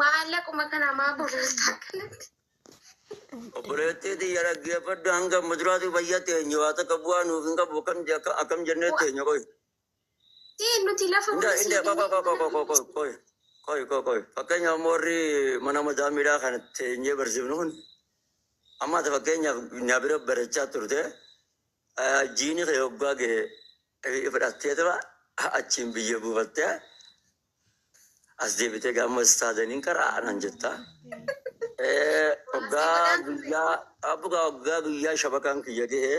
Maallaqa makana maa boorata akkanatti. Obboleettii xiyya dhaggeeffadhu hanga muduraatu fayyate nyaata qabu'aa nuuf hin qabu akkam jennee teenya qoy. Nuti lafa Koy. Fakkeenyaaf moorri mana madaamiidhaa kan teenyee barsiifnu kun amma fakkeenyaaf na bira barachaa turte jiini kee waggaa ga'e fudhattee tura achiin biyya buufattee as deebitee gaama istaadaniin karaa anan jetta. Waggaa guyyaa shabakaan kiyya ga'e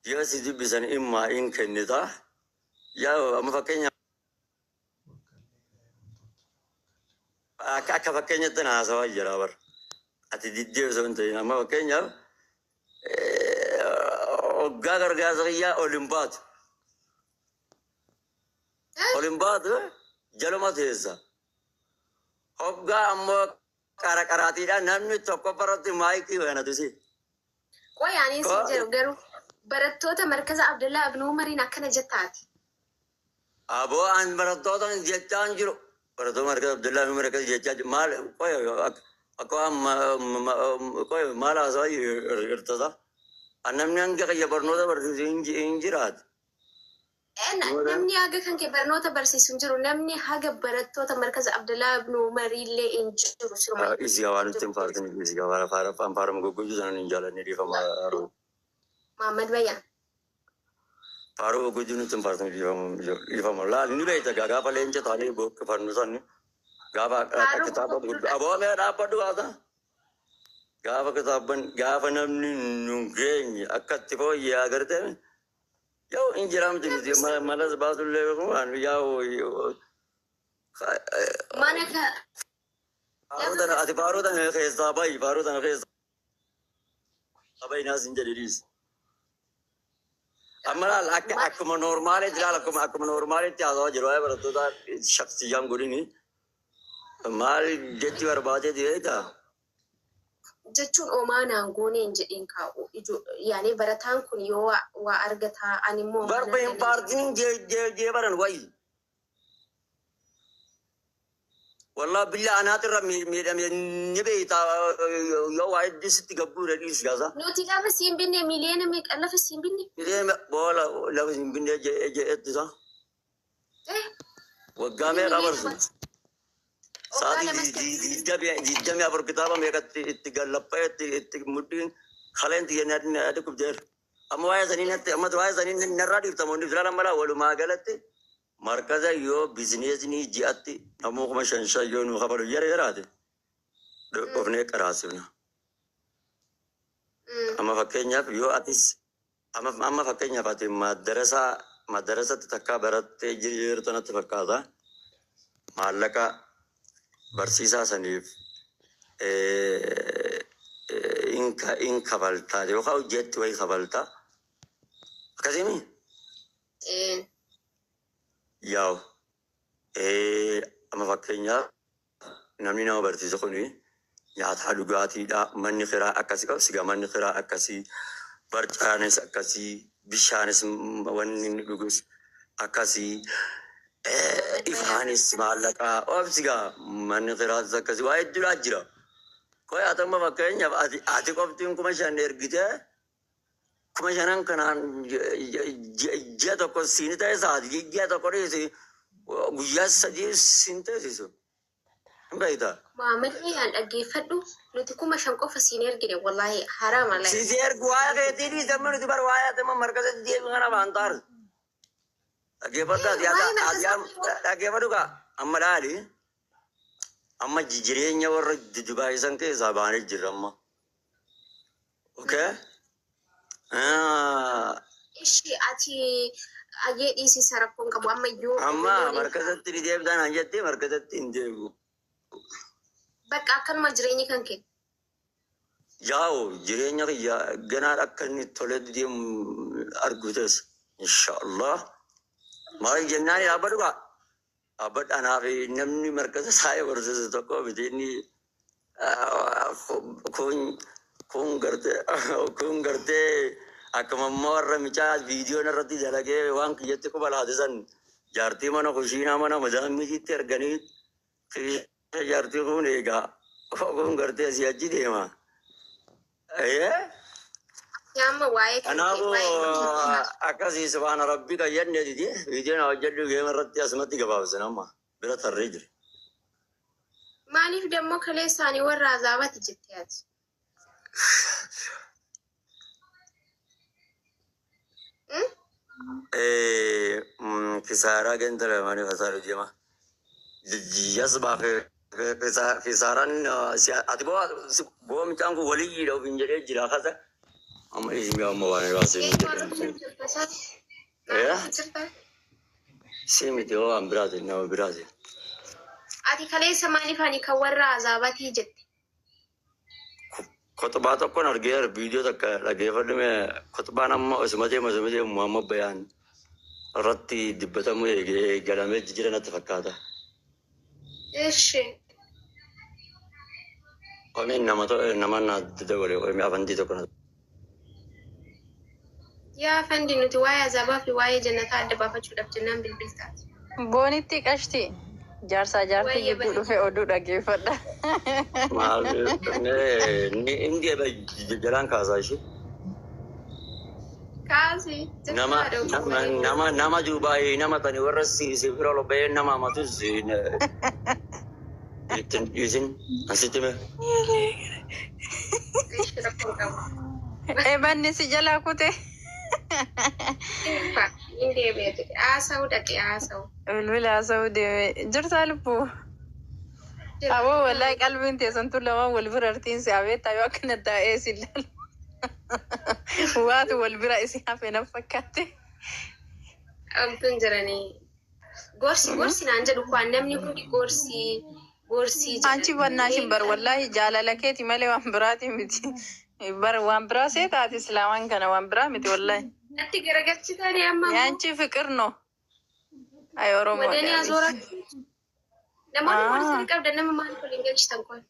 yoo si dubbisan immaa hin kennita. Yaa amma fakkeenyaaf akka fakkeenyatti na haasawaa jira bara. Ati diddeebisa hin ta'in amma fakkeenyaaf waggaa gargaarsa kiyyaa ol hin baatu. Ol hin baatu jaluma teessa. Waggaa ammoo qaraqaraatiidhaan namni tokko baratti maayikii weenatusi. Qoyaanis jiru garuu barattoota markaza Abdullaa Abnuu Mariin akkana jettaati. Aboo an barattoota jechaan jiru. Barattoota markaza Abdullaa Abnuu Mariin jechaa jiru. Maal qoy maal haasawaa jirtata. Namni hanga kiyya barnoota barsiisu hin jiraatu. Namni haga kan kee barnoota barsiisu hin jiru. Namni haga barattoota markaza Abdullaa Abnuu Mariillee hin jiru. Isi gabaa nutti hin faartini. Isi gabaa faarama goggoojii sana hin jaalanne dhiifama haruu. Muhammad Bayyaa. Faaruu goggoojii nutti hin faartini dhiifama. Laal ni beekta gaafa leenca taanee bokka farnu sanni. Gaafa kitaaba guddaa. Aboo mee dhaabbadhu haata. Gaafa namni nu geenye akka itti fooyyee agartee. Yoo injiraamti nuti malas baatullee waan yaa Mana ka ati faarota keessaa bayi faarota keessaa bayi naas hin jedhiriis. Amma laal akkuma normaalitti laal akkuma normaalitti haasawaa jiru waa'ee barattoota shaksiyyaan godhini maal jechi barbaadee beektaa? jechuun oomaanaan goonee hin jedhin kaa'u. Yaani barataan kun yoo waa argataa ani immoo barba hin paartiin jeebaran wayi. Wallah billa anaatirra miidhame ni beektaa yoo waa iddisitti gabbuu dadhiis gaasa. Nuti lafa siin binne miliyoona meeqa lafa siin binne? Miliyoona boola lafa siin binne jeettisa. Waggaa meeqa barsu? Saati diddamii afur kitaaba meeqatti itti gallappee itti mudhiin kaleenti jennaan adda kubjeer. Amma waa'ee sanii narraa dhiiftamoonni filan mala walumaa galatti markaza yoo bizineesni ji'atti namuu kuma shan yoo nu kafalu yaraate dhufnee qaraasifna. Amma fakkeenyaaf yoo atis amma fakkeenyaaf ati madarasatti takkaa barattee jirtu natti fakkaata maallaqa barsiisaa saniif in kabaltaa yookaan hojjetti wayi kabaltaa akkasimi yaa'u amma fakkeenyaaf namni nama barsiisa kuni nyaataa dhugaatiidha manni kiraa akkasii qabu siga manni kiraa akkasii barcaanis akkasii bishaanis wanni inni dhugus akkasii ifaanis maallaqaa obsigaa manni kiraas akkasii waa hedduudhaa jira. Koo yaatamma fakkeenyaaf ati qoftiin kuma shan ergitee kuma shanan kanaan ji'a tokko siin ta'e isaati ji'a tokko dhiisi guyyaa sadii siin teessisu. Hin beektaa? Muhammad Bayyaan dhaggeeffadhu nuti kuma shan qofa siin ergine wallaahi haraama lahi. Siisi ergu waa'ee keetii dhiisamma nuti bar waa'ee atama markazatti deebi kana baan taarsu. Dhaggeeffadhu kaa amma dhaali amma jireenya warra dudubaayisan keessaa baanee jirra amma. Okay? Ishi ati agee dhiisisa rakkoon qabu amma iyyuu. Amma markazatti ni deebitaan an jettee markazatti hin deebi'u. Bakka akkanuma jireenyi kan kee. Yaa'u jireenya kiyya ganaan akka inni tolee deemu arguutes inshaallah. Maal jennaan dhaabbadhu kaa? Dhaabbadhaanaa fi namni markaza saayee barsiisu tokko miti inni kun gartee akkuma ammoo warra micaa viidiyoon irratti dalagee waan kiyyatti quba laatisan jaartii mana kushiinaa mana madaammiitti erganii جارتي خونيكا وكون قرتي سياجي ديما ايه يا أما وايك انا ابو اكاسي سبحان ربك يني دي فيديو وجد جيم رتي اسمتي قباب سنما بلا الرجل ماني في دمو كلي ساني ورا زابت جتيات كسارة كنت لماني خسارة جيما يسبق كساران أتبوا بوا متانكو ولي لو بنجري جرا خسا أما اسمي أما وانا راسي إيه سيمي تيو أم برازيل نو برازيل أتي كلي سماني فاني كورا زابت جت خطبات أكون أرجع فيديو تك لقيه فلمي خطبان أما اسمه محمد بيان رتي دبته مو جلامي جيرنا تفكاته إيش ومن نما ندور ومن أفندي تكون يا فندي نتوايا زابا في واي جنة أدبا فشو دفتنام بالبلتات بونيتي كشتي جارسا جارتي يدو في أودو دقي فدا ما ني إنديا بجلان كازاشي كازي nama Dubai nama tani warasi sifiro lo bayi nama matus izin asitime إيش رقم بني سجلا كوتي إندي بيتك آساو دكي آساو بالبلا سودي جرتا لبو أبو والله قلبي انتي سنتو لما والبرارتين سيابيت تايوا كنت دائسي لل واتو والبرائسي حفي نفكاتي أمتن جراني غورسي نانجا لكوان نمني كنتي غورسي أنتي بناشي بر والله جالا لكيتي مالي وانبراتي متي بر وانبراسي تاتي سلامان كان وانبرامتي والله أنتي غرقتي تاني أما يانشي فكرنو أيو رومو وداني أزورك لما نقول سنك أبدا نما ما نقول إنجلش تنقل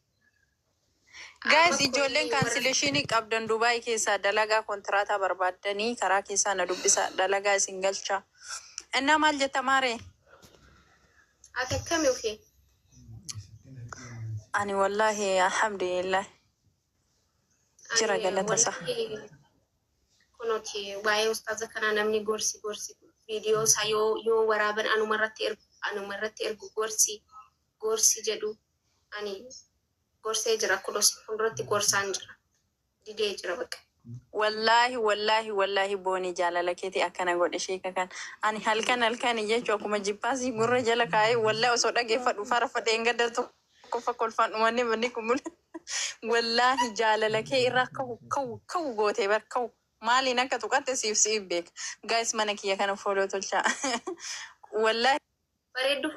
guys ijoolleen cancellation qabdan Dubai keessa dalagaa kontraata barbaadanii karaa keessa na dubbisa dalagaa isin galcha inna maal jetta maare أتكلم فيه ani wallahi alhamdulillah jira galata sa كنوتي واي أستاذة كنا نمني غورسي فيديو سايو يو ورابن أنا مرت إرجو غورسي جدو أني غورسي جرا كلوس فندرتي غورسان جرا دي جرا بك wallahi booni jaalala keeti akkana godhe sheeka kan ani halkan jechuu akkuma jippaasii gurra jala kaa'ee wallahi osoo dhageeffadhu farfadhee hin gaddartu qofa kolfaan dhumanne manni kumul wallahi jaalala kee irraa ka'u gootee bar ka'u maaliin akka tuqatte siif beeka guys mana kiyya kana fooloo tolchaa wallahi bareeddu